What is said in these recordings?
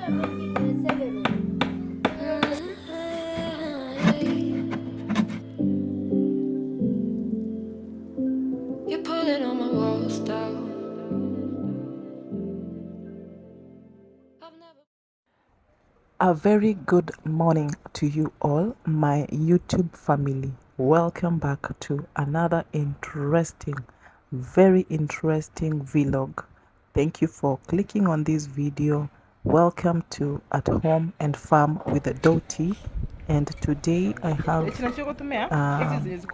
You're pulling on my walls down. A very good morning to you all, my YouTube family. Welcome back to another very interesting vlog. Thank you for clicking on this video. Welcome to At Home and Farm with Doughty. And today I have a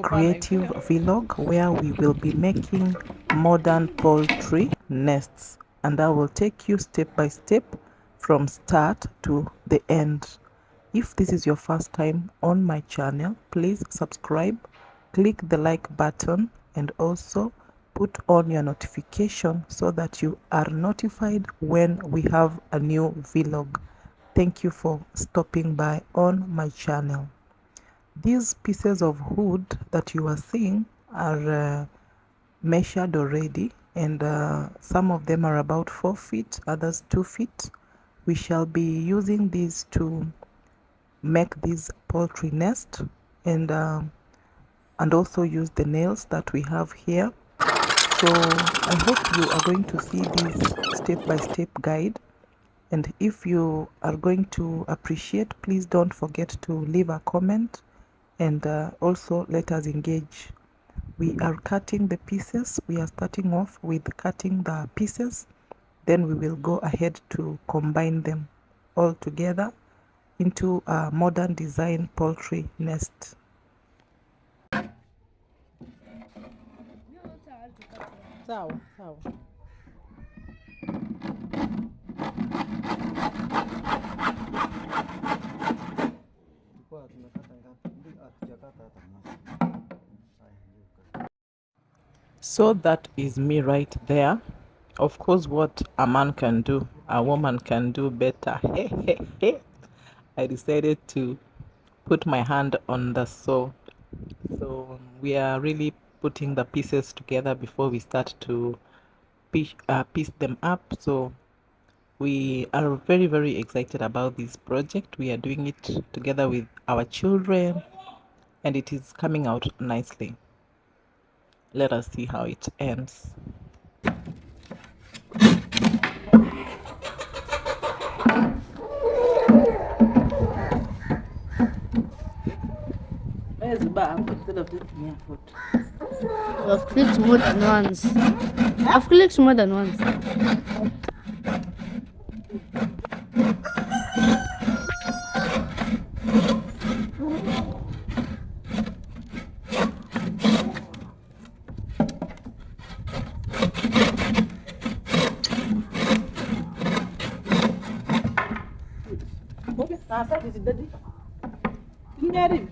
creative vlog where we will be making modern poultry nests, and I will take you step by step from start to the end. If this is your first time on my channel, please subscribe, click the like button, and also put on your notification so that you are notified when we have a new vlog. Thank you for stopping by on my channel. These pieces of wood that you are seeing are measured already, and some of them are about 4 feet, others 2 feet. We shall be using these to make this poultry nest, and also use the nails that we have here. So I hope you are going to see this step-by-step guide, and if you are going to appreciate, please don't forget to leave a comment, and also let us engage. We are cutting the pieces. We are starting off with cutting the pieces, then we will go ahead to combine them all together into a modern design poultry nest. Sawa, sawa. So that is me right there. Of course, what a man can do, a woman can do better. I decided to put my hand on the saw. So we are really putting the pieces together before we start to piece them up. So we are very excited about this project. We are doing it together with our children, and it is coming out nicely. Let us see how it ends. Where's the bar instead of this mere food? I've clicked more than once. I've clicked more than once. Okay, start is daddy. Daddy.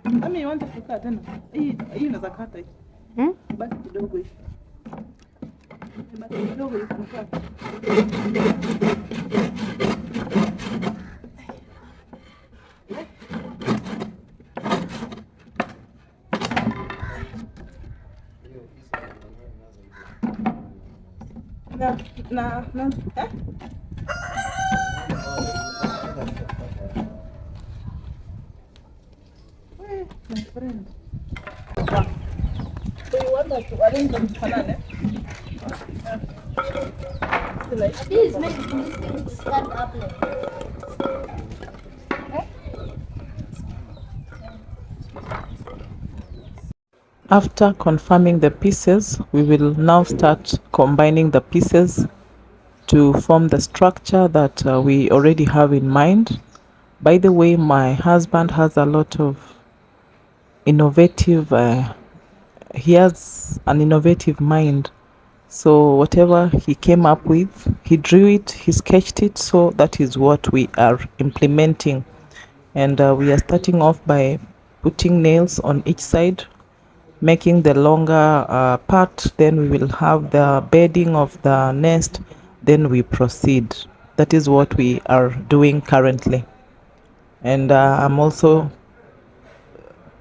Mami, want to kukaa tena? Hii inaweza kata hii. Baki kidogo hii. Baki kidogo hii kukaa. My friend. So you want that to arrange them to Please make this thing to stand up like this. After confirming the pieces, we will now start combining the pieces to form the structure that we already have in mind. By the way, my husband has a lot of innovative, he has an innovative mind. So whatever he came up with, he drew it, he sketched it, so that is what we are implementing. And we are starting off by putting nails on each side, making the longer part, then we will have the bedding of the nest, then we proceed. that is what we are doing currently. And I'm also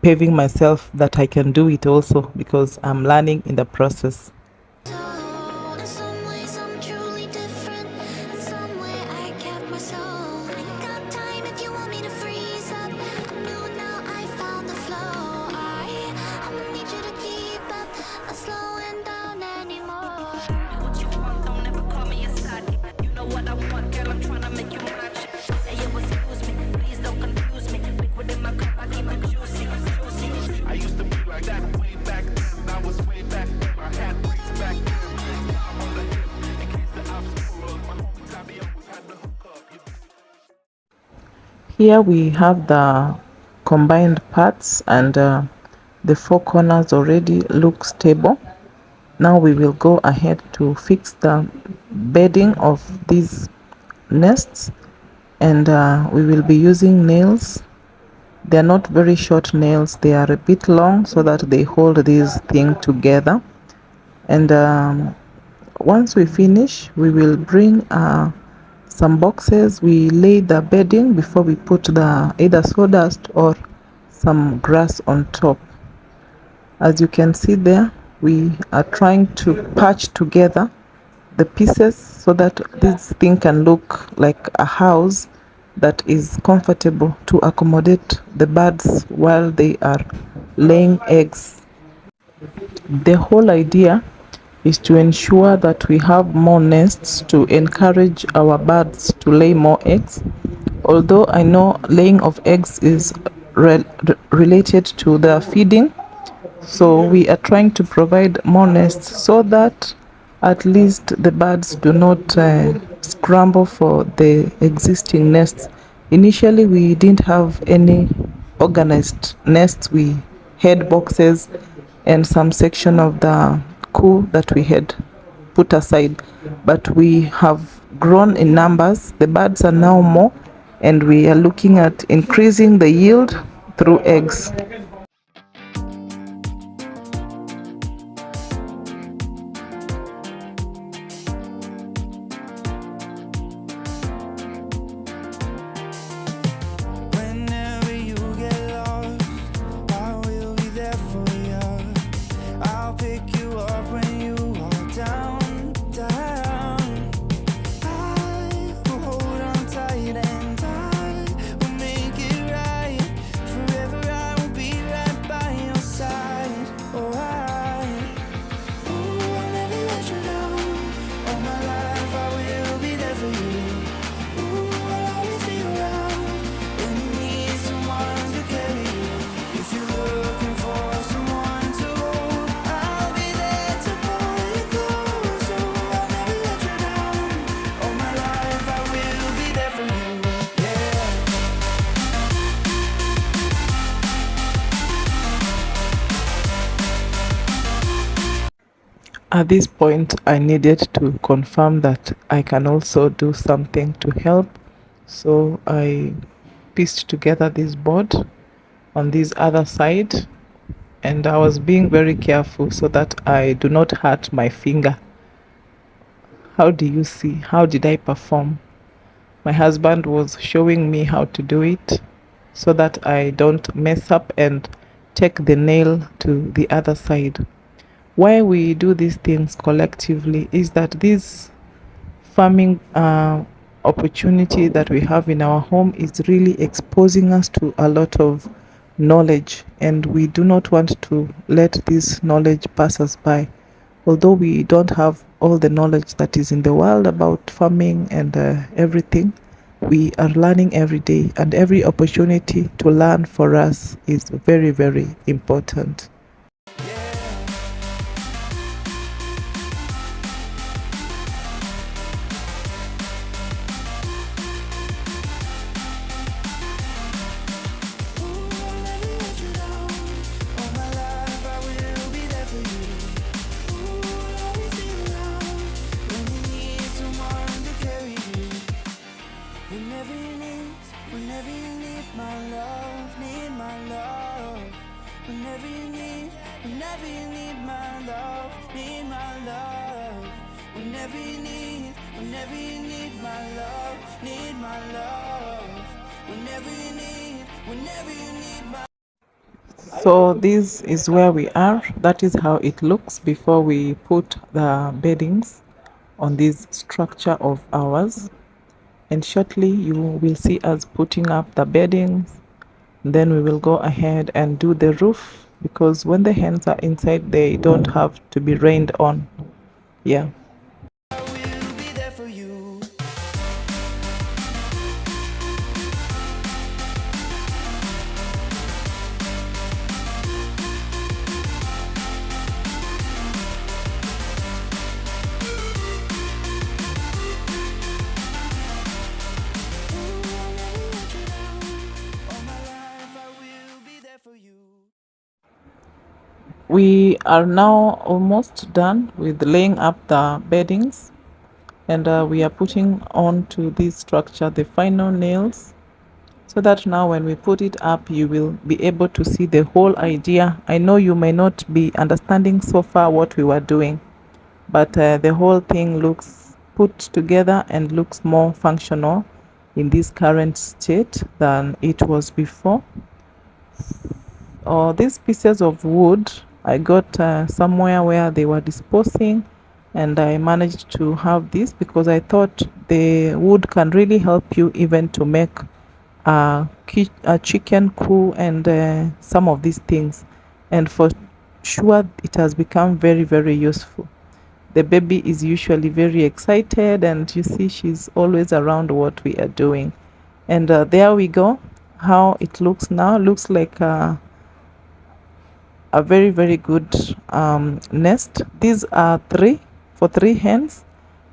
paving myself that I can do it also, because I'm learning in the process. In some ways I'm truly different. In some way I kept my soul. Ain't got time if you want me to freeze up. I'm new now, I found the flow. I'ma need you to keep up. Not slowing down anymore. What you want, don't ever call me aside. You know what I want, girl, I'm trying to make you mine. Hey, yo, excuse me, please don't confuse me. Liquid in my cup, I keep it juicy, juicy. I used to be like that way back then. I was way back then. I had ways back then. Here we have the combined parts, and the four corners already look stable. Now we will go ahead to fix the bedding of these nests, and we will be using nails. They are not very short nails, they are a bit long, so that they hold this thing together. And once we finish, we will bring some boxes. We lay the bedding before we put the either sawdust or some grass on top. As you can see there, we are trying to patch together the pieces so that this thing can look like a house that is comfortable to accommodate the birds while they are laying eggs. The whole idea is to ensure that we have more nests to encourage our birds to lay more eggs. Although I know laying of eggs is related to the feeding, so we are trying to provide more nests so that at least the birds do not scramble for the existing nests. Initially, we didn't have any organized nests. We had boxes and some section of the cool that we had put aside, but we have grown in numbers. The birds are now more, and we are looking at increasing the yield through eggs. Whenever you get lost, I will be there for you. I'll pick you up when you are down, down. I will hold on tight and I will make it right. Forever I will be right by your side. Oh, I'll never let you down. All my life I will be there for you. I'll always be around when you need someone to carry you. If you're looking for someone to hold, I'll be there to pull you close. So I'll never let you down. All my life I will be there for you. Yeah. At this point, I needed to confirm that I can also do something to help. So I pieced together this board on this other side, and I was being very careful so that I do not hurt my finger. How do you see? How did I perform? My husband was showing me how to do it so that I don't mess up and take the nail to the other side. Why we do these things collectively is that this farming opportunity that we have in our home is really exposing us to a lot of knowledge, and we do not want to let this knowledge pass us by. Although we don't have all the knowledge that is in the world about farming and everything, we are learning every day, and every opportunity to learn for us is very, very important. Whenever you need my love, need my love. Whenever you need my love, need my love. Whenever you need my. So this is where we are. That is how it looks before we put the beddings on this structure of ours. And shortly you will see us putting up the beddings. Then we will go ahead and do the roof, because when the hens are inside they don't have to be rained on. Yeah. I will be there for you. We are now almost done with laying up the beddings, and we are putting onto this structure the final nails, so that now when we put it up you will be able to see the whole idea. I know you may not be understanding so far what we were doing, but the whole thing looks put together and looks more functional in this current state than it was before. These pieces of wood I got somewhere where they were disposing, and I managed to have this because I thought the wood can really help you even to make a chicken coop and some of these things, and for sure it has become very, very useful. The baby is usually very excited, and you see she's always around what we are doing. And there we go. How it looks now, looks like a very, very good nest. These are for three hens.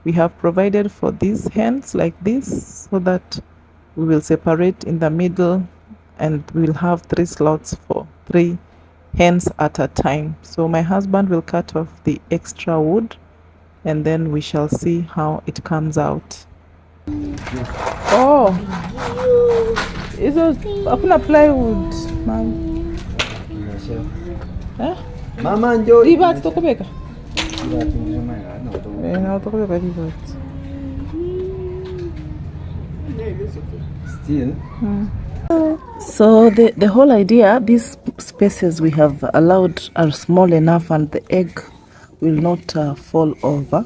We have provided for these hens like this, so that we will separate in the middle, and we'll have 3 slots for 3 hens at a time. So my husband will cut off the extra wood, and then we shall see how it comes out. Oh, hizo hakuna plywood mama. Eh? Mama njoo. Ribat tokubeka. No, tokubeka ribat. still. So the whole idea, these spaces we have allowed are small enough and the egg will not fall over.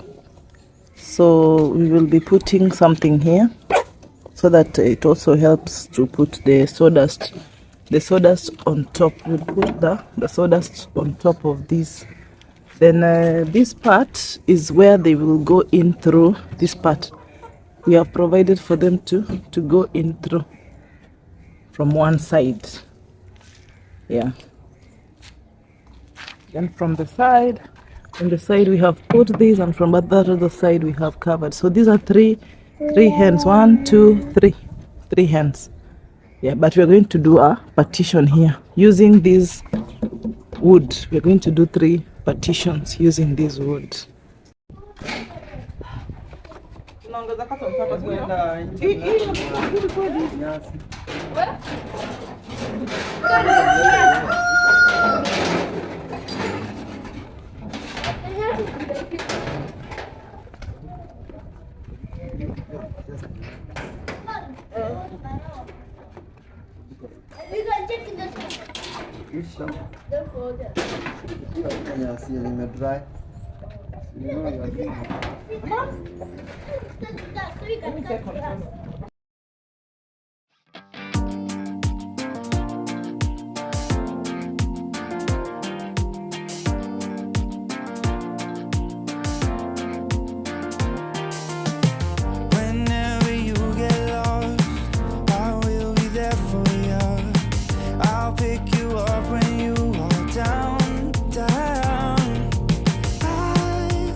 So we will be putting something here so that it also helps to put the sawdust on top. We'll put the sawdust on top of this. Then this part is where they will go in through. This part we have provided for them to go in through from one side. Yeah. Then from the side, on the side we have put this, and from that other side we have covered. So these are three hens. 1, 2, 3. 3 hens. Yeah, but we're going to do a partition here using this wood. We're going to do 3 partitions using this wood. Yes, you may dry. You know you are doing Whenever you get lost, I will be there for you. I'll pick you up when you are down, down. I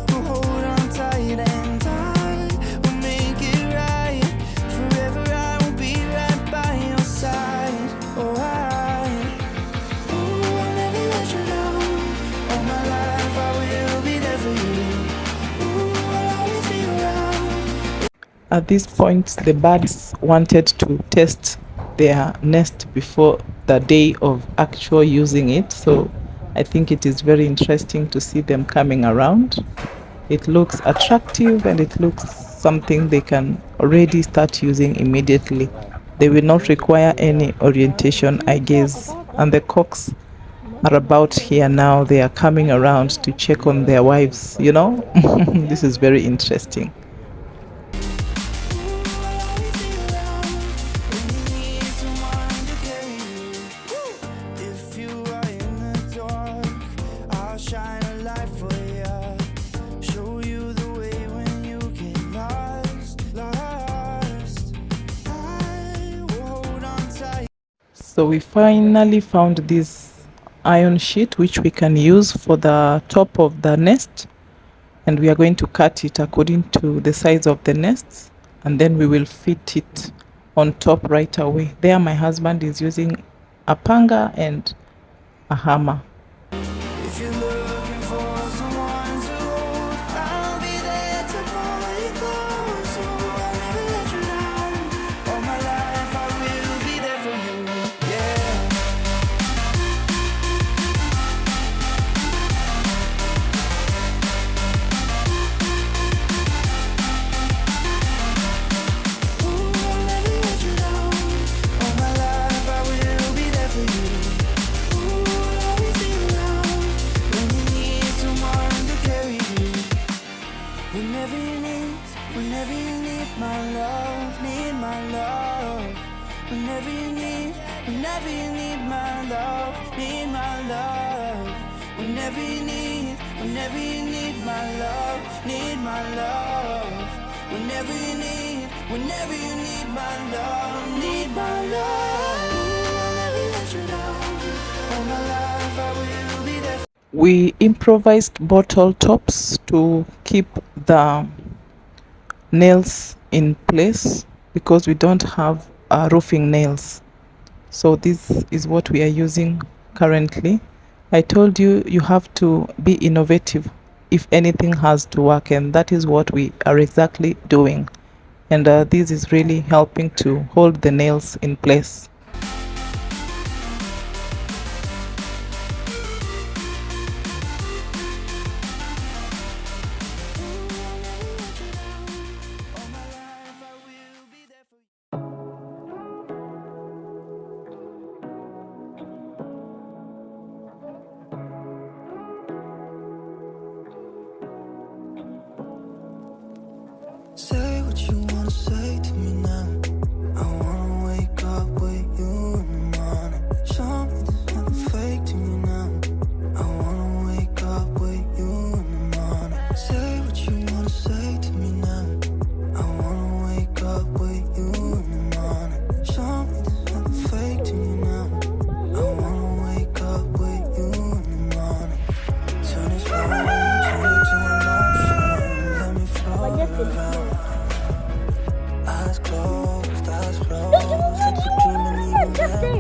will hold on tight and I will make it right. Forever I will be right by your side. Oh, I'll never let you down. All my life I will be there for you. I'll always be around. At this point, the birds wanted to test their nest before the day of actual using it. So I think it is very interesting to see them coming around. It looks attractive and it looks something they can already start using immediately. They will not require any orientation, I guess. And the cocks are about here now. They are coming around to check on their wives, you know. This is very interesting. So we finally found this iron sheet which we can use for the top of the nest, and we are going to cut it according to the size of the nests, and then we will fit it on top right away. There my husband is using a panga and a hammer. If you're looking for someone to hold, I'll be there to pull you close. So I'll never let you down. All my life I will be there for you. Yeah. Ooh, I'll never let you down. All my life I will be there for you. Ooh, I'll always be around when you need someone to carry you. Whenever you need my love, need my love. Whenever you need my love, need my love. Whenever you need my love, need my love. Whenever you need my love, need my love. Ooh, I'll never let you down. All my life I will be there. We improvised bottle tops to keep the nails in place because we don't have roofing nails. So this is what we are using currently. I told you you have to be innovative if anything has to work, and that is what we are exactly doing. And this is really helping to hold the nails in place. Say what you wanna say to me now. I wanna wake up with you in the morning. Show me there's nothing fake to me now. I wanna wake up with you in the morning. Say what you wanna say to me now. I wanna wake up with you in the morning. Show me there's nothing fake to me now. I wanna wake up with you in the morning. Turn this phone, turn it to an ocean. Let me float around. Eyes closed, like you're dreaming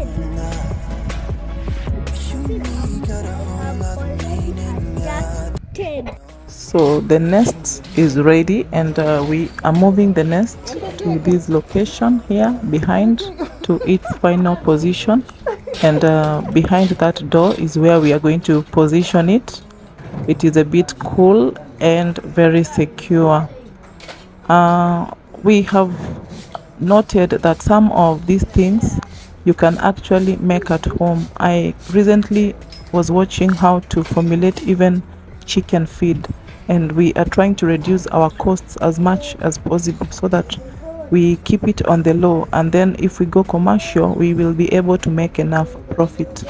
even now. You and me got a whole lot of meaning, yeah. So the nest is ready, and we are moving the nest to this location here behind to its final position, and behind that door is where we are going to position it. It is a bit cool and very secure. We have noted that some of these things you can actually make at home. I recently was watching how to formulate even chicken feed, and we are trying to reduce our costs as much as possible so that we keep it on the low, and then if we go commercial we will be able to make enough profit.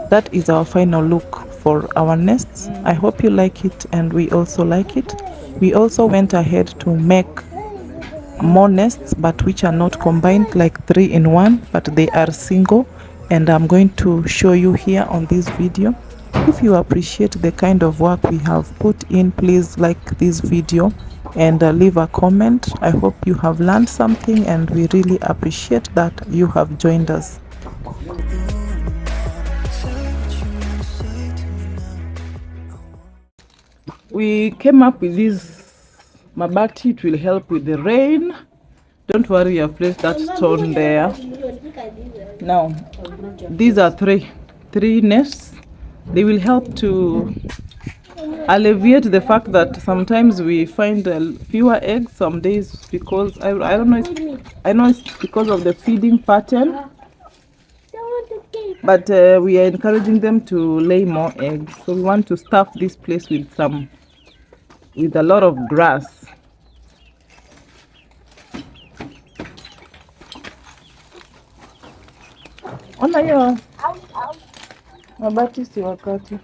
That is our final look for our nests. I hope you like it, and we also like it. We also went ahead to make more nests, but which are not combined like 3 in 1, but they are single, and I'm going to show you here on this video. If you appreciate the kind of work we have put in, please like this video and leave a comment. I hope you have learned something, and we really appreciate that you have joined us. We came up with this mabati. It will help with the rain. Don't worry, I've placed that stone there. Now these are three nests. They will help to alleviate the fact that sometimes we find fewer eggs some days because I don't know. I know it's because of the feeding pattern, but we are encouraging them to lay more eggs. So we want to stuff this place with a lot of grass. Ona hiyo mabati si wakati.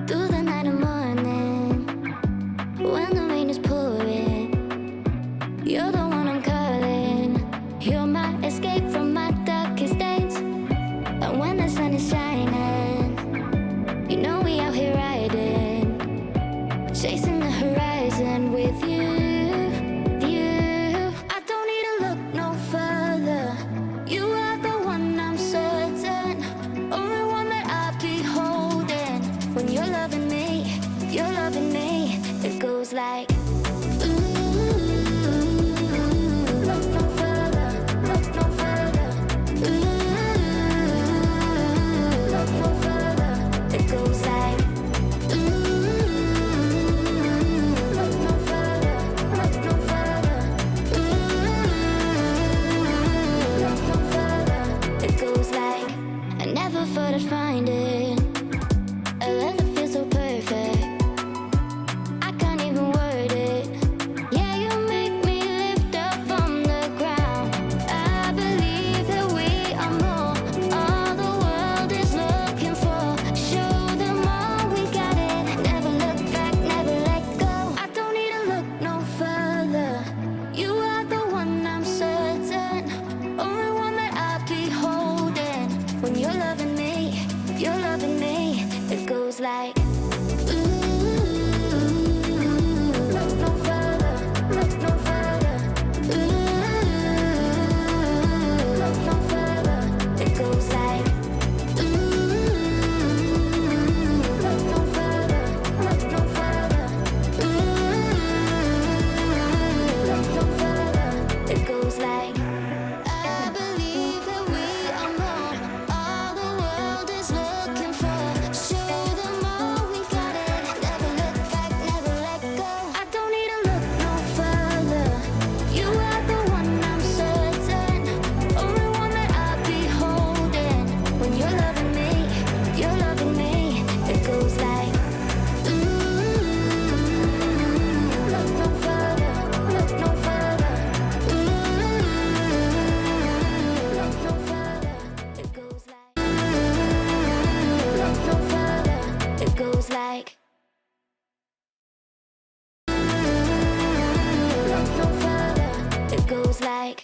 Through the night and morning, when the rain is pouring, you're the one I'm calling. You're my escape from my darkest days. And when the sun is shining, you know we out here riding, chasing the horizon with you. I don't need to look no further. You are the one I'm certain, only one that I'll be holding. When you're loving me, it goes like look no further, look no further. Look no further. It goes like look no further, look no further. Look no further. It goes like I never thought I'd find it. A love that feels so perfect. I can't even word it. Yeah, you make me lift up from the ground. I believe that we are more. All the world is looking for. Show them all we got it. Never look back, never let go. I don't need to look no further. You are the one I'm certain, only one that I'll be holding. When you're loving me, it goes like look no further, look no further. Look no further. It goes like look no further, look no further. Look no further. It goes like I believe that we are more. All the world is looking for. Show them all we got it. Never look back, never let go. I don't need to look no further. You are the one I'm certain, only one that I'll be holding. When you're loving me, it goes like look no further, look no further. Look no further. It goes like look no further. It goes like look no further. It goes like